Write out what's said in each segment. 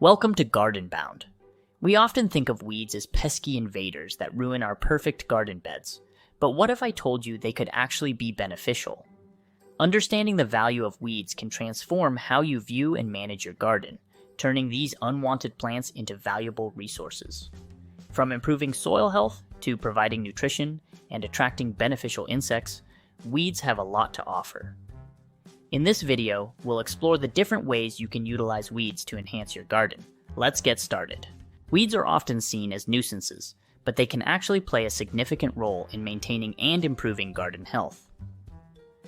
Welcome to Garden Bound. We often think of weeds as pesky invaders that ruin our perfect garden beds, but what if I told you they could actually be beneficial? Understanding the value of weeds can transform how you view and manage your garden, turning these unwanted plants into valuable resources. From improving soil health to providing nutrition and attracting beneficial insects, weeds have a lot to offer. In this video, we'll explore the different ways you can utilize weeds to enhance your garden. Let's get started. Weeds are often seen as nuisances, but they can actually play a significant role in maintaining and improving garden health.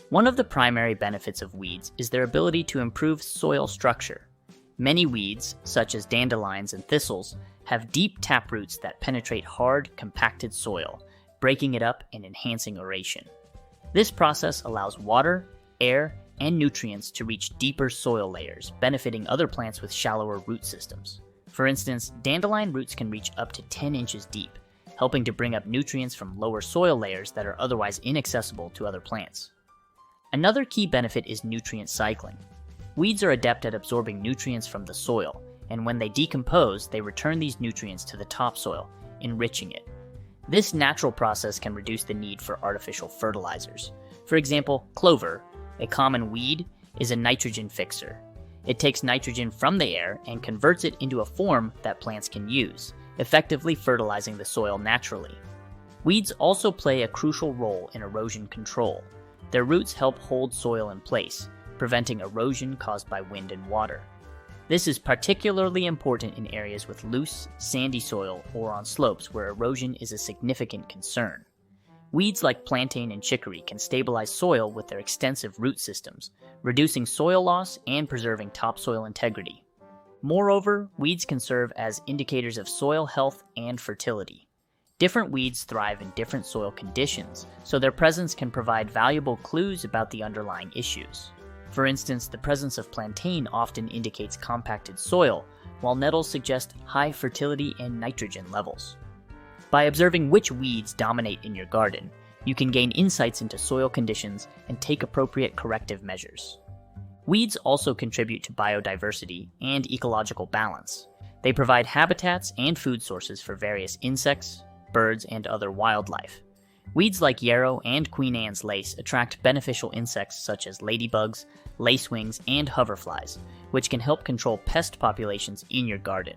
One of the primary benefits of weeds is their ability to improve soil structure. Many weeds, such as dandelions and thistles, have deep taproots that penetrate hard, compacted soil, breaking it up and enhancing aeration. This process allows water, air, and nutrients to reach deeper soil layers, benefiting other plants with shallower root systems. For instance, dandelion roots can reach up to 10 inches deep, helping to bring up nutrients from lower soil layers that are otherwise inaccessible to other plants. Another key benefit is nutrient cycling. Weeds are adept at absorbing nutrients from the soil, and when they decompose, they return these nutrients to the topsoil, enriching it. This natural process can reduce the need for artificial fertilizers. For example, clover, a common weed, is a nitrogen fixer. It takes nitrogen from the air and converts it into a form that plants can use, effectively fertilizing the soil naturally. Weeds also play a crucial role in erosion control. Their roots help hold soil in place, preventing erosion caused by wind and water. This is particularly important in areas with loose, sandy soil or on slopes where erosion is a significant concern. Weeds like plantain and chicory can stabilize soil with their extensive root systems, reducing soil loss and preserving topsoil integrity. Moreover, weeds can serve as indicators of soil health and fertility. Different weeds thrive in different soil conditions, so their presence can provide valuable clues about the underlying issues. For instance, the presence of plantain often indicates compacted soil, while nettles suggest high fertility and nitrogen levels. By observing which weeds dominate in your garden, you can gain insights into soil conditions and take appropriate corrective measures. Weeds also contribute to biodiversity and ecological balance. They provide habitats and food sources for various insects, birds, and other wildlife. Weeds like yarrow and Queen Anne's lace attract beneficial insects such as ladybugs, lacewings, and hoverflies, which can help control pest populations in your garden.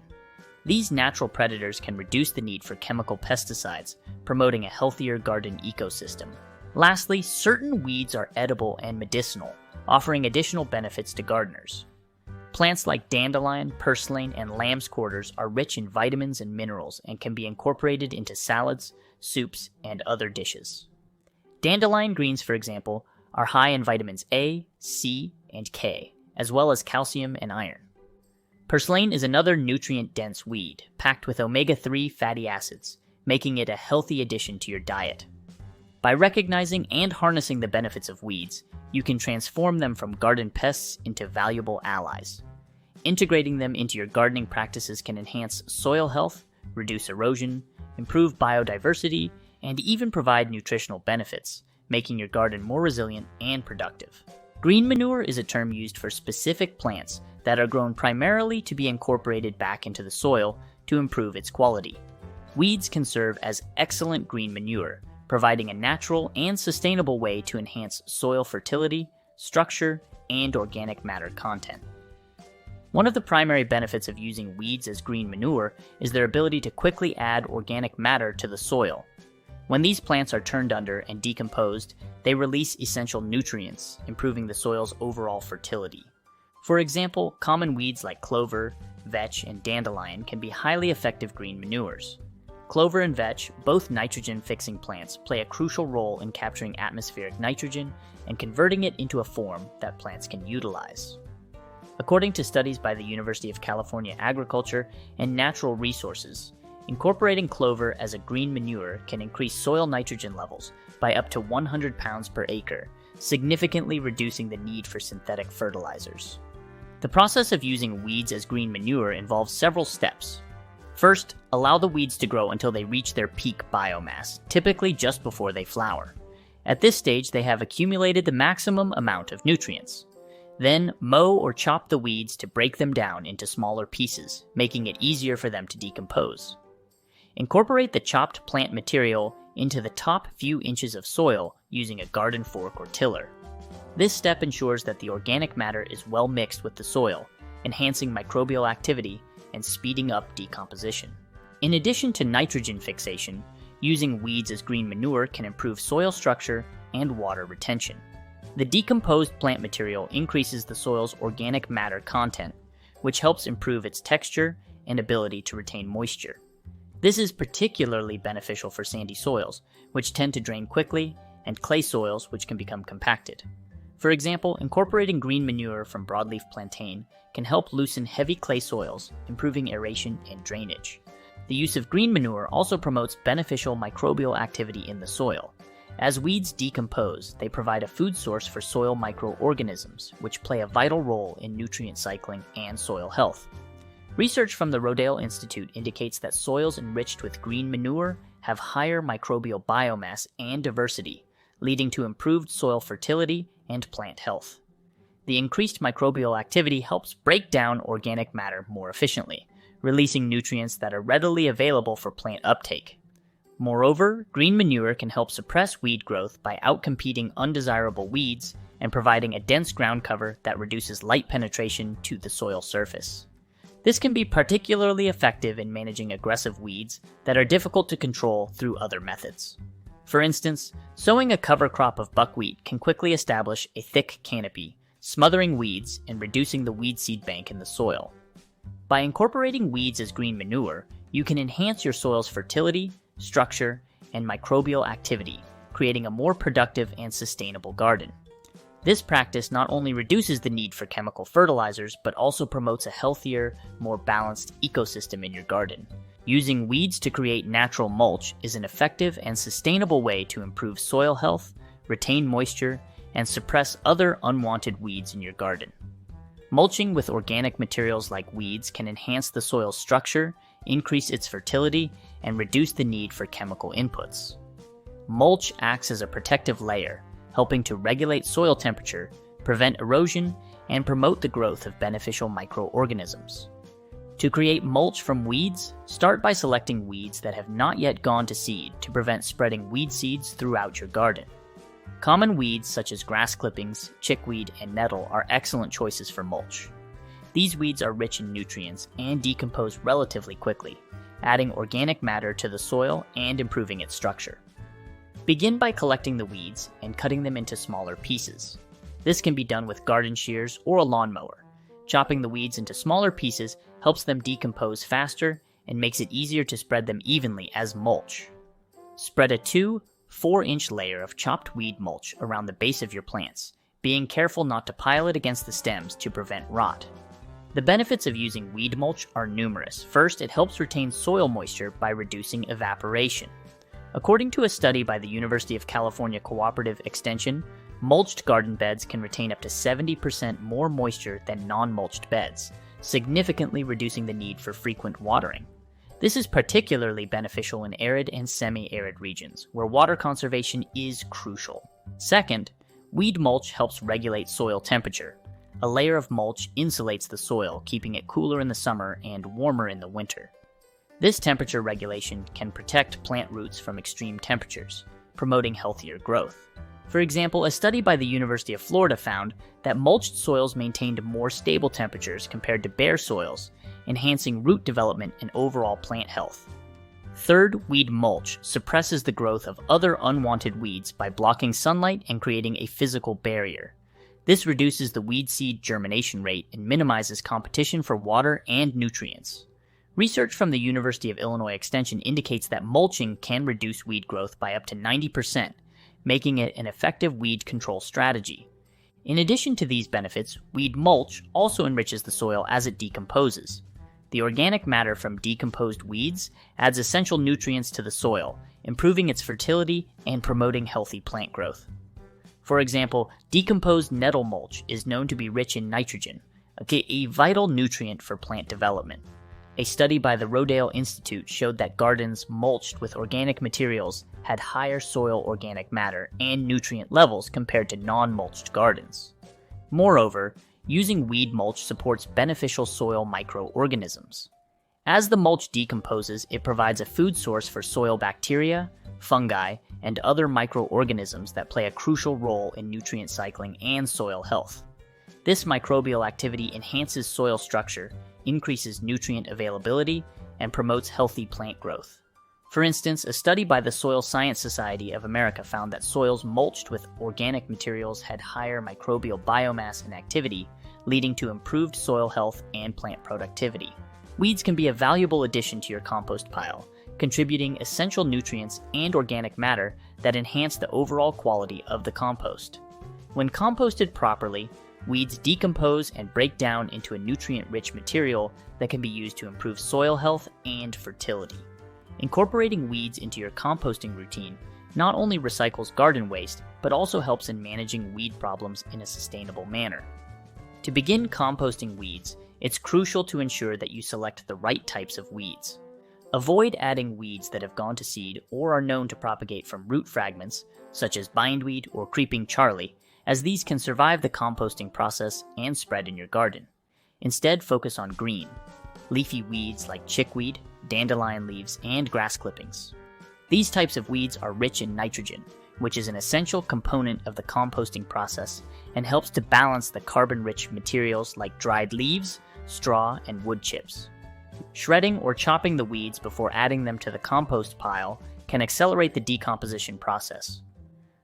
These natural predators can reduce the need for chemical pesticides, promoting a healthier garden ecosystem. Lastly, certain weeds are edible and medicinal, offering additional benefits to gardeners. Plants like dandelion, purslane, and lamb's quarters are rich in vitamins and minerals and can be incorporated into salads, soups, and other dishes. Dandelion greens, for example, are high in vitamins A, C, and K, as well as calcium and iron. Purslane is another nutrient-dense weed, packed with omega-3 fatty acids, making it a healthy addition to your diet. By recognizing and harnessing the benefits of weeds, you can transform them from garden pests into valuable allies. Integrating them into your gardening practices can enhance soil health, reduce erosion, improve biodiversity, and even provide nutritional benefits, making your garden more resilient and productive. Green manure is a term used for specific plants that are grown primarily to be incorporated back into the soil to improve its quality. Weeds can serve as excellent green manure, providing a natural and sustainable way to enhance soil fertility, structure, and organic matter content. One of the primary benefits of using weeds as green manure is their ability to quickly add organic matter to the soil. When these plants are turned under and decomposed, they release essential nutrients, improving the soil's overall fertility. For example, common weeds like clover, vetch, and dandelion can be highly effective green manures. Clover and vetch, both nitrogen-fixing plants, play a crucial role in capturing atmospheric nitrogen and converting it into a form that plants can utilize. According to studies by the University of California Agriculture and Natural Resources, incorporating clover as a green manure can increase soil nitrogen levels by up to 100 pounds per acre, significantly reducing the need for synthetic fertilizers. The process of using weeds as green manure involves several steps. First, allow the weeds to grow until they reach their peak biomass, typically just before they flower. At this stage, they have accumulated the maximum amount of nutrients. Then mow or chop the weeds to break them down into smaller pieces, making it easier for them to decompose. Incorporate the chopped plant material into the top few inches of soil using a garden fork or tiller. This step ensures that the organic matter is well mixed with the soil, enhancing microbial activity and speeding up decomposition. In addition to nitrogen fixation, using weeds as green manure can improve soil structure and water retention. The decomposed plant material increases the soil's organic matter content, which helps improve its texture and ability to retain moisture. This is particularly beneficial for sandy soils, which tend to drain quickly, and clay soils, which can become compacted. For example, incorporating green manure from broadleaf plantain can help loosen heavy clay soils, improving aeration and drainage. The use of green manure also promotes beneficial microbial activity in the soil. As weeds decompose, they provide a food source for soil microorganisms, which play a vital role in nutrient cycling and soil health. Research from the Rodale Institute indicates that soils enriched with green manure have higher microbial biomass and diversity, leading to improved soil fertility and plant health. The increased microbial activity helps break down organic matter more efficiently, releasing nutrients that are readily available for plant uptake. Moreover, green manure can help suppress weed growth by outcompeting undesirable weeds and providing a dense ground cover that reduces light penetration to the soil surface. This can be particularly effective in managing aggressive weeds that are difficult to control through other methods. For instance, sowing a cover crop of buckwheat can quickly establish a thick canopy, smothering weeds and reducing the weed seed bank in the soil. By incorporating weeds as green manure, you can enhance your soil's fertility, structure, and microbial activity, creating a more productive and sustainable garden. This practice not only reduces the need for chemical fertilizers, but also promotes a healthier, more balanced ecosystem in your garden. Using weeds to create natural mulch is an effective and sustainable way to improve soil health, retain moisture, and suppress other unwanted weeds in your garden. Mulching with organic materials like weeds can enhance the soil's structure, increase its fertility, and reduce the need for chemical inputs. Mulch acts as a protective layer, helping to regulate soil temperature, prevent erosion, and promote the growth of beneficial microorganisms. To create mulch from weeds, start by selecting weeds that have not yet gone to seed to prevent spreading weed seeds throughout your garden. Common weeds such as grass clippings, chickweed, and nettle are excellent choices for mulch. These weeds are rich in nutrients and decompose relatively quickly, adding organic matter to the soil and improving its structure. Begin by collecting the weeds and cutting them into smaller pieces. This can be done with garden shears or a lawnmower. Chopping the weeds into smaller pieces helps them decompose faster and makes it easier to spread them evenly as mulch. Spread a 2-4-inch layer of chopped weed mulch around the base of your plants, being careful not to pile it against the stems to prevent rot. The benefits of using weed mulch are numerous. First, it helps retain soil moisture by reducing evaporation. According to a study by the University of California Cooperative Extension, mulched garden beds can retain up to 70% more moisture than non-mulched beds, significantly reducing the need for frequent watering. This is particularly beneficial in arid and semi-arid regions, where water conservation is crucial. Second, weed mulch helps regulate soil temperature. A layer of mulch insulates the soil, keeping it cooler in the summer and warmer in the winter. This temperature regulation can protect plant roots from extreme temperatures, promoting healthier growth. For example, a study by the University of Florida found that mulched soils maintained more stable temperatures compared to bare soils, enhancing root development and overall plant health. Third, weed mulch suppresses the growth of other unwanted weeds by blocking sunlight and creating a physical barrier. This reduces the weed seed germination rate and minimizes competition for water and nutrients. Research from the University of Illinois Extension indicates that mulching can reduce weed growth by up to 90%, making it an effective weed control strategy. In addition to these benefits, weed mulch also enriches the soil as it decomposes. The organic matter from decomposed weeds adds essential nutrients to the soil, improving its fertility and promoting healthy plant growth. For example, decomposed nettle mulch is known to be rich in nitrogen, a vital nutrient for plant development. A study by the Rodale Institute showed that gardens mulched with organic materials had higher soil organic matter and nutrient levels compared to non-mulched gardens. Moreover, using weed mulch supports beneficial soil microorganisms. As the mulch decomposes, it provides a food source for soil bacteria, fungi, and other microorganisms that play a crucial role in nutrient cycling and soil health. This microbial activity enhances soil structure, increases nutrient availability, and promotes healthy plant growth. For instance, a study by the Soil Science Society of America found that soils mulched with organic materials had higher microbial biomass and activity, leading to improved soil health and plant productivity. Weeds can be a valuable addition to your compost pile, contributing essential nutrients and organic matter that enhance the overall quality of the compost. When composted properly, weeds decompose and break down into a nutrient-rich material that can be used to improve soil health and fertility. Incorporating weeds into your composting routine not only recycles garden waste, but also helps in managing weed problems in a sustainable manner. To begin composting weeds, it's crucial to ensure that you select the right types of weeds. Avoid adding weeds that have gone to seed or are known to propagate from root fragments, such as bindweed or creeping Charlie, as these can survive the composting process and spread in your garden. Instead, focus on green, leafy weeds like chickweed, dandelion leaves, and grass clippings. These types of weeds are rich in nitrogen, which is an essential component of the composting process and helps to balance the carbon-rich materials like dried leaves, straw, and wood chips. Shredding or chopping the weeds before adding them to the compost pile can accelerate the decomposition process.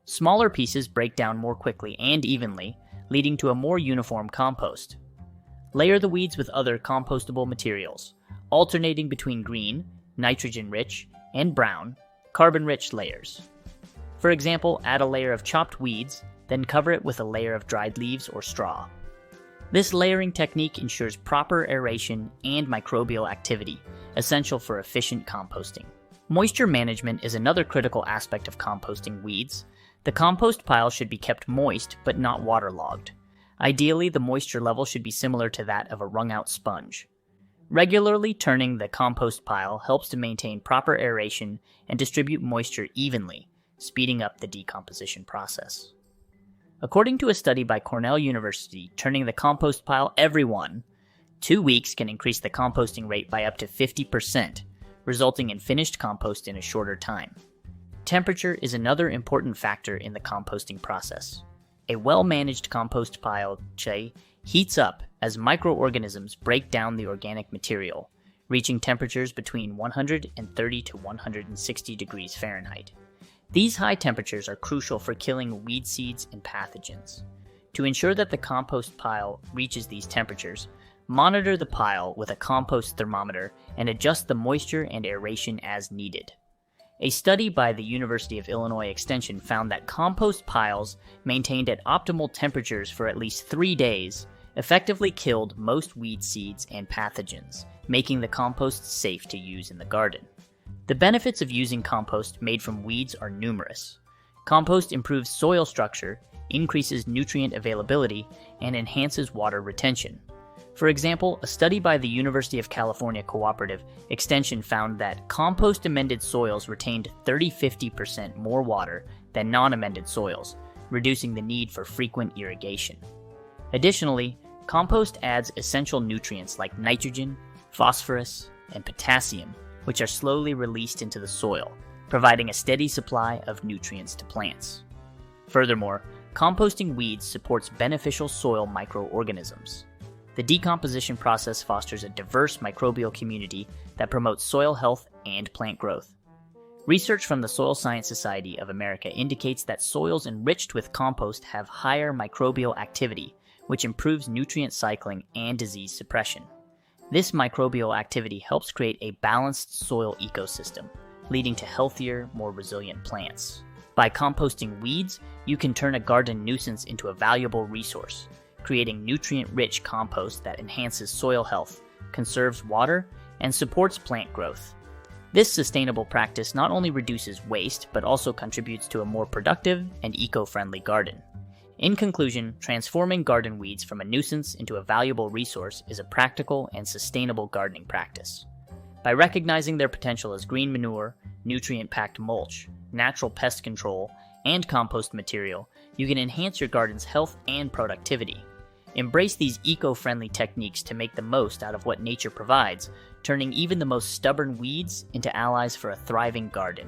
Smaller pieces break down more quickly and evenly, leading to a more uniform compost. Layer the weeds with other compostable materials, alternating between green, nitrogen-rich, and brown, carbon-rich layers. For example, add a layer of chopped weeds, then cover it with a layer of dried leaves or straw. This layering technique ensures proper aeration and microbial activity, essential for efficient composting. Moisture management is another critical aspect of composting weeds. The compost pile should be kept moist but not waterlogged. Ideally, the moisture level should be similar to that of a wrung-out sponge. Regularly turning the compost pile helps to maintain proper aeration and distribute moisture evenly, speeding up the decomposition process. According to a study by Cornell University, turning the compost pile every 2 weeks can increase the composting rate by up to 50%, resulting in finished compost in a shorter time. Temperature is another important factor in the composting process. A well-managed compost pile heats up as microorganisms break down the organic material, reaching temperatures between 130 to 160 degrees Fahrenheit. These high temperatures are crucial for killing weed seeds and pathogens. To ensure that the compost pile reaches these temperatures, monitor the pile with a compost thermometer and adjust the moisture and aeration as needed. A study by the University of Illinois Extension found that compost piles maintained at optimal temperatures for at least 3 days effectively killed most weed seeds and pathogens, making the compost safe to use in the garden. The benefits of using compost made from weeds are numerous. Compost improves soil structure, increases nutrient availability, and enhances water retention. For example, a study by the University of California Cooperative Extension found that compost-amended soils retained 30–50% more water than non-amended soils, reducing the need for frequent irrigation. Additionally, compost adds essential nutrients like nitrogen, phosphorus, and potassium, which are slowly released into the soil, providing a steady supply of nutrients to plants. Furthermore, composting weeds supports beneficial soil microorganisms. The decomposition process fosters a diverse microbial community that promotes soil health and plant growth. Research from the Soil Science Society of America indicates that soils enriched with compost have higher microbial activity, which improves nutrient cycling and disease suppression. This microbial activity helps create a balanced soil ecosystem, leading to healthier, more resilient plants. By composting weeds, you can turn a garden nuisance into a valuable resource, creating nutrient-rich compost that enhances soil health, conserves water, and supports plant growth. This sustainable practice not only reduces waste, but also contributes to a more productive and eco-friendly garden. In conclusion, transforming garden weeds from a nuisance into a valuable resource is a practical and sustainable gardening practice. By recognizing their potential as green manure, nutrient-packed mulch, natural pest control, and compost material, you can enhance your garden's health and productivity. Embrace these eco-friendly techniques to make the most out of what nature provides, turning even the most stubborn weeds into allies for a thriving garden.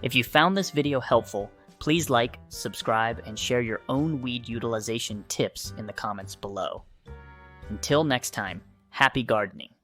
If you found this video helpful, please like, subscribe, and share your own weed utilization tips in the comments below. Until next time, happy gardening!